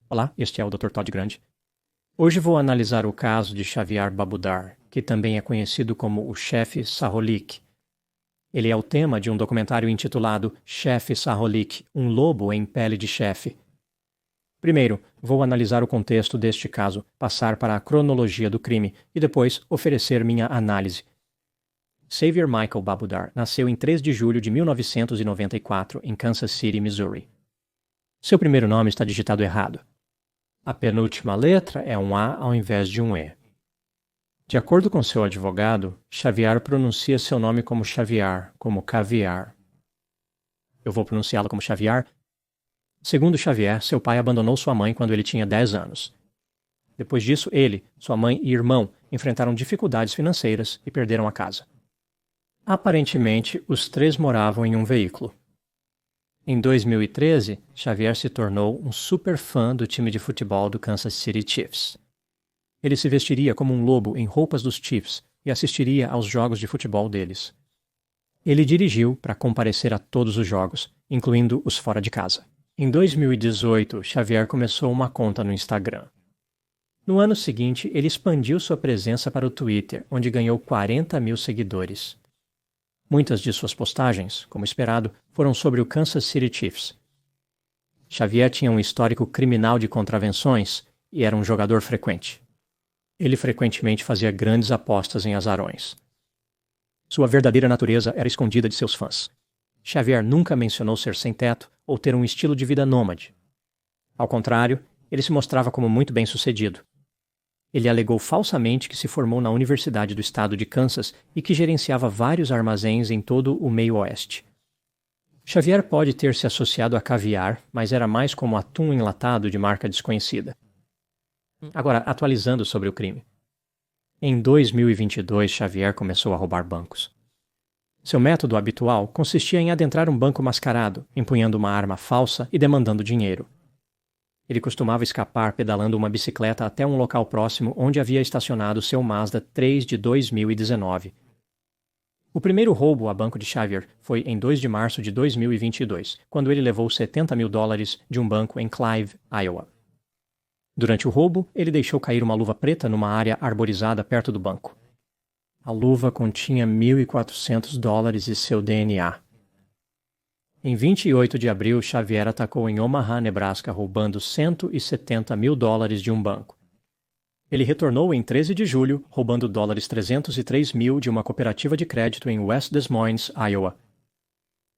Olá, este é o Dr. Todd Grande. Hoje vou analisar o caso de Xavier Babudar, que também é conhecido como o Chefe Saholik. Ele é o tema de um documentário intitulado Chefe Saholik, um lobo em pele de chefe. Primeiro, vou analisar o contexto deste caso, passar para a cronologia do crime e depois oferecer minha análise. Xavier Michael Babudar nasceu em 3 de julho de 1994 em Kansas City, Missouri. Seu primeiro nome está digitado errado. A penúltima letra é um A ao invés de um E. De acordo com seu advogado, Xavier pronuncia seu nome como Xavier, como caviar. Eu vou pronunciá-lo como Xavier. Segundo Xavier, seu pai abandonou sua mãe quando ele tinha 10 anos. Depois disso, ele, sua mãe e irmão enfrentaram dificuldades financeiras e perderam a casa. Aparentemente, os três moravam em um veículo. Em 2013, Xavier se tornou um super fã do time de futebol do Kansas City Chiefs. Ele se vestiria como um lobo em roupas dos Chiefs e assistiria aos jogos de futebol deles. Ele dirigiu para comparecer a todos os jogos, incluindo os fora de casa. Em 2018, Xavier começou uma conta no Instagram. No ano seguinte, ele expandiu sua presença para o Twitter, onde ganhou 40 mil seguidores. Muitas de suas postagens, como esperado, foram sobre o Kansas City Chiefs. Xavier tinha um histórico criminal de contravenções e era um jogador frequente. Ele frequentemente fazia grandes apostas em azarões. Sua verdadeira natureza era escondida de seus fãs. Xavier nunca mencionou ser sem teto ou ter um estilo de vida nômade. Ao contrário, ele se mostrava como muito bem-sucedido. Ele alegou falsamente que se formou na Universidade do Estado de Kansas e que gerenciava vários armazéns em todo o meio-oeste. Xavier pode ter se associado a caviar, mas era mais como atum enlatado de marca desconhecida. Agora, atualizando sobre o crime. Em 2022, Xavier começou a roubar bancos. Seu método habitual consistia em adentrar um banco mascarado, empunhando uma arma falsa e demandando dinheiro. Ele costumava escapar pedalando uma bicicleta até um local próximo onde havia estacionado seu Mazda 3 de 2019. O primeiro roubo a banco de Xavier foi em 2 de março de 2022, quando ele levou $70 mil de um banco em Clive, Iowa. Durante o roubo, ele deixou cair uma luva preta numa área arborizada perto do banco. A luva continha $1.400 e seu DNA. Em 28 de abril, Xavier atacou em Omaha, Nebraska, roubando $170 mil de um banco. Ele retornou em 13 de julho, roubando $303 mil de uma cooperativa de crédito em West Des Moines, Iowa.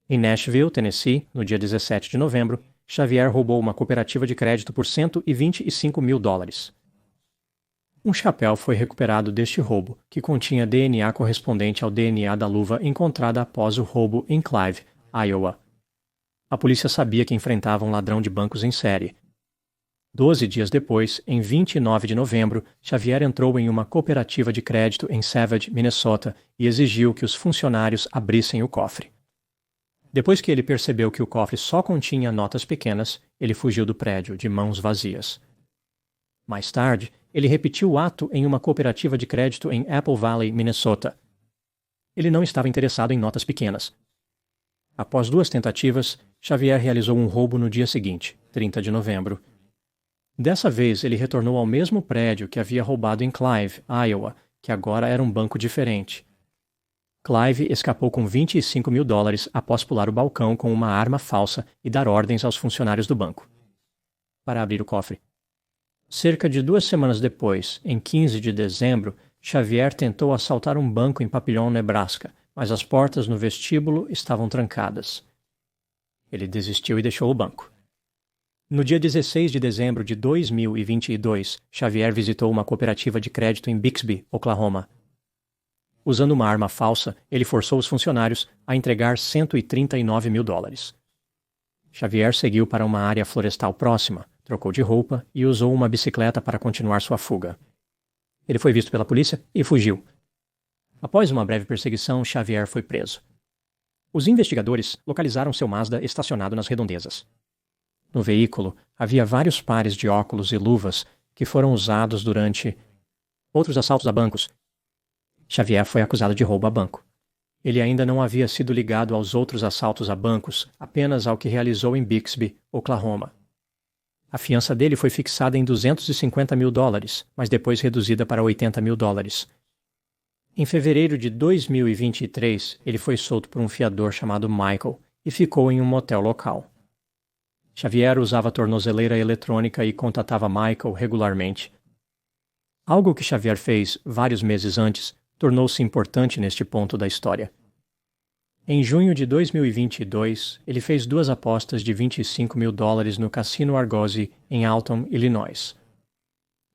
Em Nashville, Tennessee, no dia 17 de novembro, Xavier roubou uma cooperativa de crédito por $125 mil. Um chapéu foi recuperado deste roubo, que continha DNA correspondente ao DNA da luva encontrada após o roubo em Clive, Iowa. A polícia sabia que enfrentava um ladrão de bancos em série. 12 dias depois, em 29 de novembro, Xavier entrou em uma cooperativa de crédito em Savage, Minnesota, e exigiu que os funcionários abrissem o cofre. Depois que ele percebeu que o cofre só continha notas pequenas, ele fugiu do prédio, de mãos vazias. Mais tarde, ele repetiu o ato em uma cooperativa de crédito em Apple Valley, Minnesota. Ele não estava interessado em notas pequenas. Após 2 tentativas, Xavier realizou um roubo no dia seguinte, 30 de novembro. Dessa vez, ele retornou ao mesmo prédio que havia roubado em Clive, Iowa, que agora era um banco diferente. Clive escapou com $25 mil após pular o balcão com uma arma falsa e dar ordens aos funcionários do banco para abrir o cofre. Cerca de 2 semanas depois, em 15 de dezembro, Xavier tentou assaltar um banco em Papillon, Nebraska, mas as portas no vestíbulo estavam trancadas. Ele desistiu e deixou o banco. No dia 16 de dezembro de 2022, Xavier visitou uma cooperativa de crédito em Bixby, Oklahoma. Usando uma arma falsa, ele forçou os funcionários a entregar $139 mil. Xavier seguiu para uma área florestal próxima, trocou de roupa e usou uma bicicleta para continuar sua fuga. Ele foi visto pela polícia e fugiu. Após uma breve perseguição, Xavier foi preso. Os investigadores localizaram seu Mazda estacionado nas redondezas. No veículo, havia vários pares de óculos e luvas que foram usados durante outros assaltos a bancos. Xavier foi acusado de roubo a banco. Ele ainda não havia sido ligado aos outros assaltos a bancos, apenas ao que realizou em Bixby, Oklahoma. A fiança dele foi fixada em $250 mil, mas depois reduzida para $80 mil. Em fevereiro de 2023, ele foi solto por um fiador chamado Michael e ficou em um motel local. Xavier usava tornozeleira eletrônica e contatava Michael regularmente. Algo que Xavier fez vários meses antes tornou-se importante neste ponto da história. Em junho de 2022, ele fez 2 apostas de $25 mil no Cassino Argosy, em Alton, Illinois.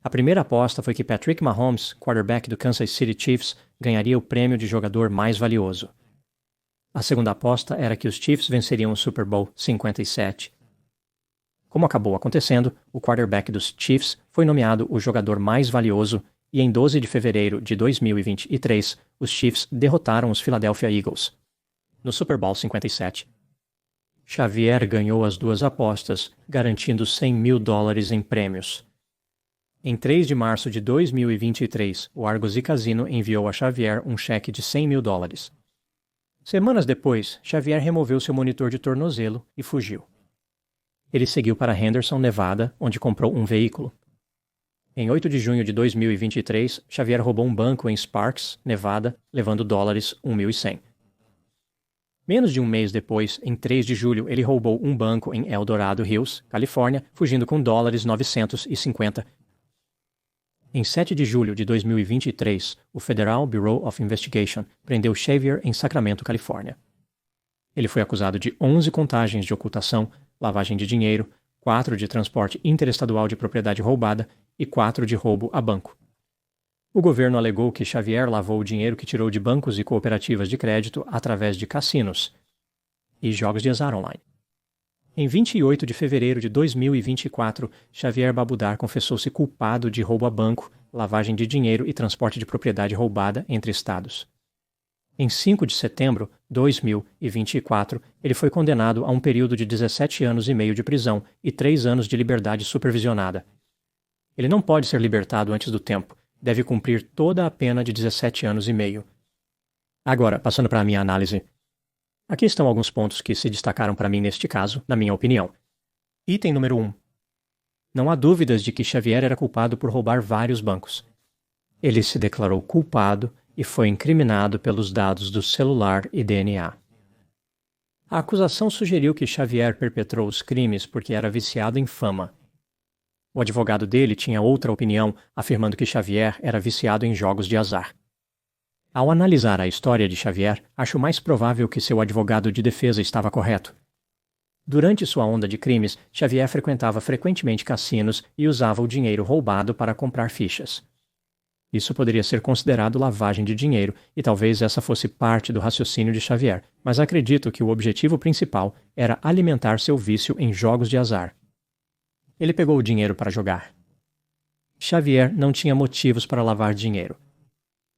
A primeira aposta foi que Patrick Mahomes, quarterback do Kansas City Chiefs, ganharia o prêmio de jogador mais valioso. A segunda aposta era que os Chiefs venceriam o Super Bowl 57. Como acabou acontecendo, o quarterback dos Chiefs foi nomeado o jogador mais valioso e em 12 de fevereiro de 2023, os Chiefs derrotaram os Philadelphia Eagles. No Super Bowl 57, Xavier ganhou as 2 apostas, garantindo $100 mil em prêmios. Em 3 de março de 2023, o Argosy Casino enviou a Xavier um cheque de $100 mil. Semanas depois, Xavier removeu seu monitor de tornozelo e fugiu. Ele seguiu para Henderson, Nevada, onde comprou um veículo. Em 8 de junho de 2023, Xavier roubou um banco em Sparks, Nevada, levando $1.100. Menos de um mês depois, em 3 de julho, ele roubou um banco em El Dorado Hills, Califórnia, fugindo com $950. Em 7 de julho de 2023, o Federal Bureau of Investigation prendeu Xavier em Sacramento, Califórnia. Ele foi acusado de 11 contagens de ocultação, lavagem de dinheiro, 4 de transporte interestadual de propriedade roubada e 4 de roubo a banco. O governo alegou que Xavier lavou o dinheiro que tirou de bancos e cooperativas de crédito através de cassinos e jogos de azar online. Em 28 de fevereiro de 2024, Xavier Babudar confessou-se culpado de roubo a banco, lavagem de dinheiro e transporte de propriedade roubada entre estados. Em 5 de setembro de 2024, ele foi condenado a um período de 17 anos e meio de prisão e 3 anos de liberdade supervisionada. Ele não pode ser libertado antes do tempo. Deve cumprir toda a pena de 17 anos e meio. Agora, passando para a minha análise. Aqui estão alguns pontos que se destacaram para mim neste caso, na minha opinião. Item número 1. Não há dúvidas de que Xavier era culpado por roubar vários bancos. Ele se declarou culpado e foi incriminado pelos dados do celular e DNA. A acusação sugeriu que Xavier perpetrou os crimes porque era viciado em fama. O advogado dele tinha outra opinião, afirmando que Xavier era viciado em jogos de azar. Ao analisar a história de Xavier, acho mais provável que seu advogado de defesa estava correto. Durante sua onda de crimes, Xavier frequentava frequentemente cassinos e usava o dinheiro roubado para comprar fichas. Isso poderia ser considerado lavagem de dinheiro, e talvez essa fosse parte do raciocínio de Xavier, mas acredito que o objetivo principal era alimentar seu vício em jogos de azar. Ele pegou o dinheiro para jogar. Xavier não tinha motivos para lavar dinheiro.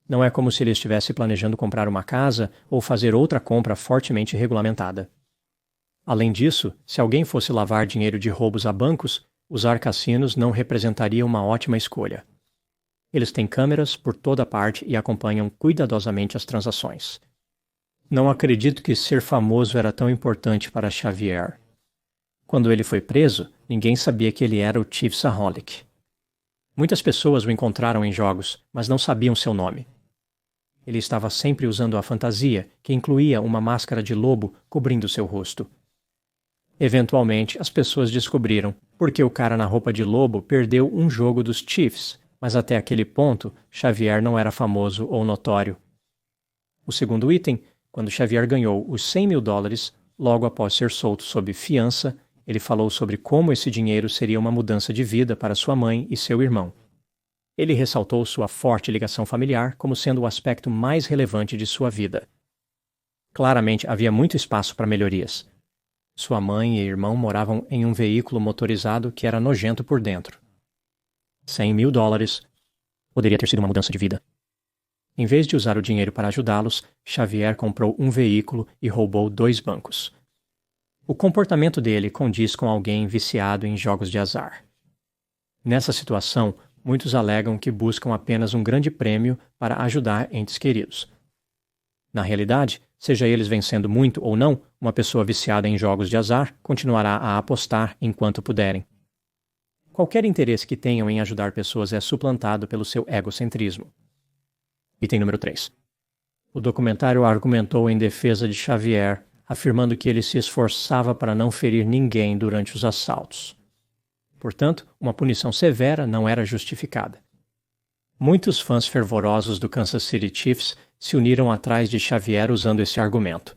Não é como se ele estivesse planejando comprar uma casa ou fazer outra compra fortemente regulamentada. Além disso, se alguém fosse lavar dinheiro de roubos a bancos, usar cassinos não representaria uma ótima escolha. Eles têm câmeras por toda parte e acompanham cuidadosamente as transações. Não acredito que ser famoso era tão importante para Xavier. Quando ele foi preso, ninguém sabia que ele era o Chiefsaholic. Muitas pessoas o encontraram em jogos, mas não sabiam seu nome. Ele estava sempre usando a fantasia, que incluía uma máscara de lobo cobrindo seu rosto. Eventualmente, as pessoas descobriram porque o cara na roupa de lobo perdeu um jogo dos Chiefs, mas até aquele ponto, Xavier não era famoso ou notório. O segundo item, quando Xavier ganhou os $100 mil, logo após ser solto sob fiança, ele falou sobre como esse dinheiro seria uma mudança de vida para sua mãe e seu irmão. Ele ressaltou sua forte ligação familiar como sendo o aspecto mais relevante de sua vida. Claramente havia muito espaço para melhorias. Sua mãe e irmão moravam em um veículo motorizado que era nojento por dentro. $100 mil poderia ter sido uma mudança de vida. Em vez de usar o dinheiro para ajudá-los, Xavier comprou um veículo e roubou 2 bancos. O comportamento dele condiz com alguém viciado em jogos de azar. Nessa situação, muitos alegam que buscam apenas um grande prêmio para ajudar entes queridos. Na realidade, seja eles vencendo muito ou não, uma pessoa viciada em jogos de azar continuará a apostar enquanto puderem. Qualquer interesse que tenham em ajudar pessoas é suplantado pelo seu egocentrismo. Item número 3. O documentário argumentou em defesa de Xavier, afirmando que ele se esforçava para não ferir ninguém durante os assaltos. Portanto, uma punição severa não era justificada. Muitos fãs fervorosos do Kansas City Chiefs se uniram atrás de Xavier usando esse argumento.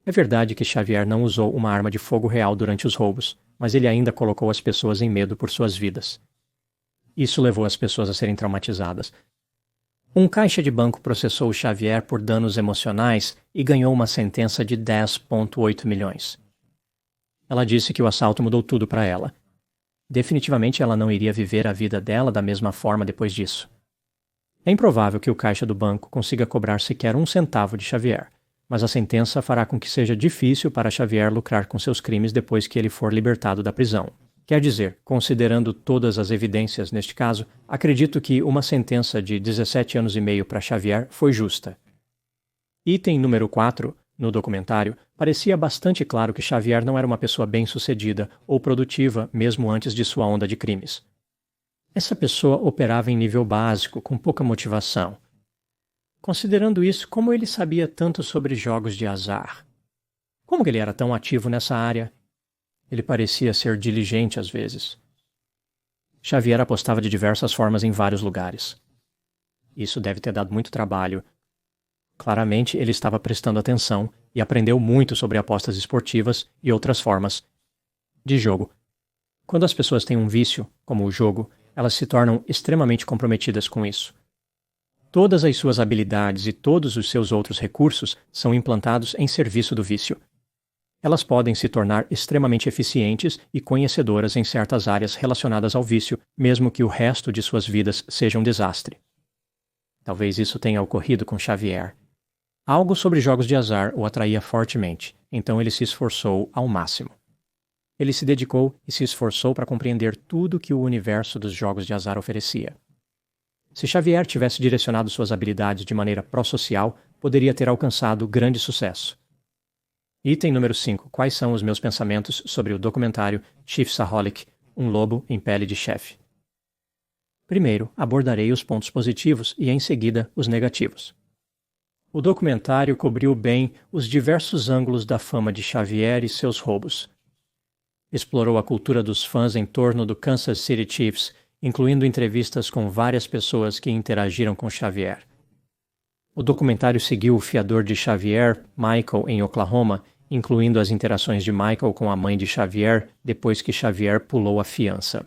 É verdade que Xavier não usou uma arma de fogo real durante os roubos, mas ele ainda colocou as pessoas em medo por suas vidas. Isso levou as pessoas a serem traumatizadas. Um caixa de banco processou Xavier por danos emocionais e ganhou uma sentença de 10,8 milhões. Ela disse que o assalto mudou tudo para ela. Definitivamente ela não iria viver a vida dela da mesma forma depois disso. É improvável que o caixa do banco consiga cobrar sequer um centavo de Xavier, mas a sentença fará com que seja difícil para Xavier lucrar com seus crimes depois que ele for libertado da prisão. Quer dizer, considerando todas as evidências neste caso, acredito que uma sentença de 17 anos e meio para Xavier foi justa. Item número 4, no documentário, parecia bastante claro que Xavier não era uma pessoa bem-sucedida ou produtiva mesmo antes de sua onda de crimes. Essa pessoa operava em nível básico, com pouca motivação. Considerando isso, como ele sabia tanto sobre jogos de azar? Como que ele era tão ativo nessa área? Ele parecia ser diligente às vezes. Xavier apostava de diversas formas em vários lugares. Isso deve ter dado muito trabalho. Claramente, ele estava prestando atenção e aprendeu muito sobre apostas esportivas e outras formas de jogo. Quando as pessoas têm um vício, como o jogo, elas se tornam extremamente comprometidas com isso. Todas as suas habilidades e todos os seus outros recursos são implantados em serviço do vício. Elas podem se tornar extremamente eficientes e conhecedoras em certas áreas relacionadas ao vício, mesmo que o resto de suas vidas seja um desastre. Talvez isso tenha ocorrido com Xavier. Algo sobre jogos de azar o atraía fortemente, então ele se esforçou ao máximo. Ele se dedicou e se esforçou para compreender tudo que o universo dos jogos de azar oferecia. Se Xavier tivesse direcionado suas habilidades de maneira pró-social, poderia ter alcançado grande sucesso. Item número 5. Quais são os meus pensamentos sobre o documentário Chiefsaholic, um lobo em pele de chefe? Primeiro, abordarei os pontos positivos e, em seguida, os negativos. O documentário cobriu bem os diversos ângulos da fama de Xavier e seus roubos. Explorou a cultura dos fãs em torno do Kansas City Chiefs, incluindo entrevistas com várias pessoas que interagiram com Xavier. O documentário seguiu o fiador de Xavier, Michael, em Oklahoma, incluindo as interações de Michael com a mãe de Xavier depois que Xavier pulou a fiança.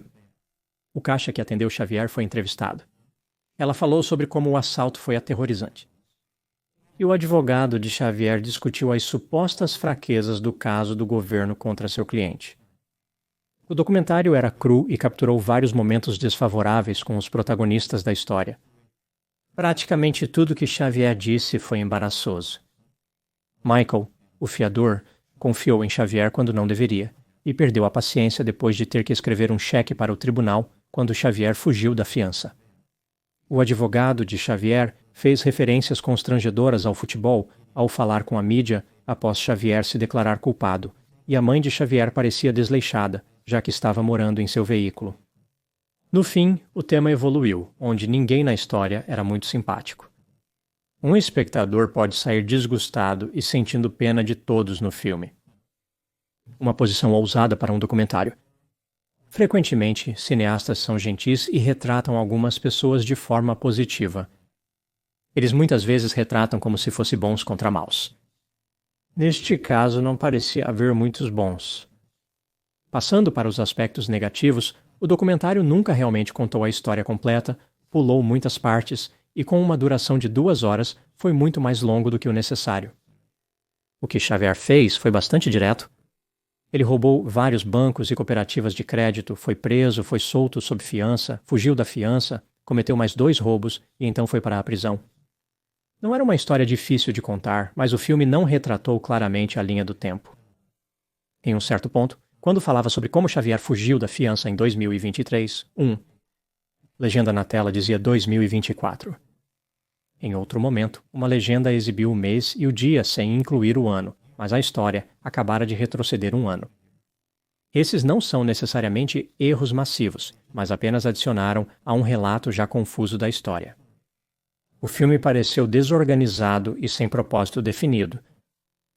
O caixa que atendeu Xavier foi entrevistado. Ela falou sobre como o assalto foi aterrorizante. E o advogado de Xavier discutiu as supostas fraquezas do caso do governo contra seu cliente. O documentário era cru e capturou vários momentos desfavoráveis com os protagonistas da história. Praticamente tudo que Xavier disse foi embaraçoso. Michael, o fiador, confiou em Xavier quando não deveria, e perdeu a paciência depois de ter que escrever um cheque para o tribunal quando Xavier fugiu da fiança. O advogado de Xavier fez referências constrangedoras ao futebol ao falar com a mídia após Xavier se declarar culpado, e a mãe de Xavier parecia desleixada, já que estava morando em seu veículo. No fim, o tema evoluiu, onde ninguém na história era muito simpático. Um espectador pode sair desgostado e sentindo pena de todos no filme. Uma posição ousada para um documentário. Frequentemente, cineastas são gentis e retratam algumas pessoas de forma positiva. Eles muitas vezes retratam como se fossem bons contra maus. Neste caso, não parecia haver muitos bons. Passando para os aspectos negativos, o documentário nunca realmente contou a história completa, pulou muitas partes e, com uma duração de 2 horas, foi muito mais longo do que o necessário. O que Xavier fez foi bastante direto. Ele roubou vários bancos e cooperativas de crédito, foi preso, foi solto sob fiança, fugiu da fiança, cometeu mais 2 roubos e então foi para a prisão. Não era uma história difícil de contar, mas o filme não retratou claramente a linha do tempo. Em um certo ponto, quando falava sobre como Xavier fugiu da fiança em 2023, legenda na tela dizia 2024. Em outro momento, uma legenda exibiu o mês e o dia sem incluir o ano, mas a história acabara de retroceder 1 ano. Esses não são necessariamente erros massivos, mas apenas adicionaram a um relato já confuso da história. O filme pareceu desorganizado e sem propósito definido.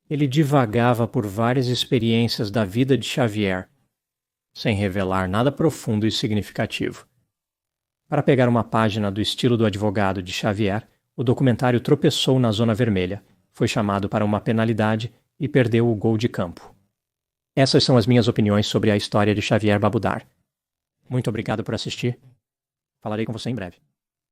Ele divagava por várias experiências da vida de Xavier, sem revelar nada profundo e significativo. Para pegar uma página do estilo do advogado de Xavier, o documentário tropeçou na zona vermelha, foi chamado para uma penalidade e perdeu o gol de campo. Essas são as minhas opiniões sobre a história de Xavier Babudar. Muito obrigado por assistir. Falarei com você em breve.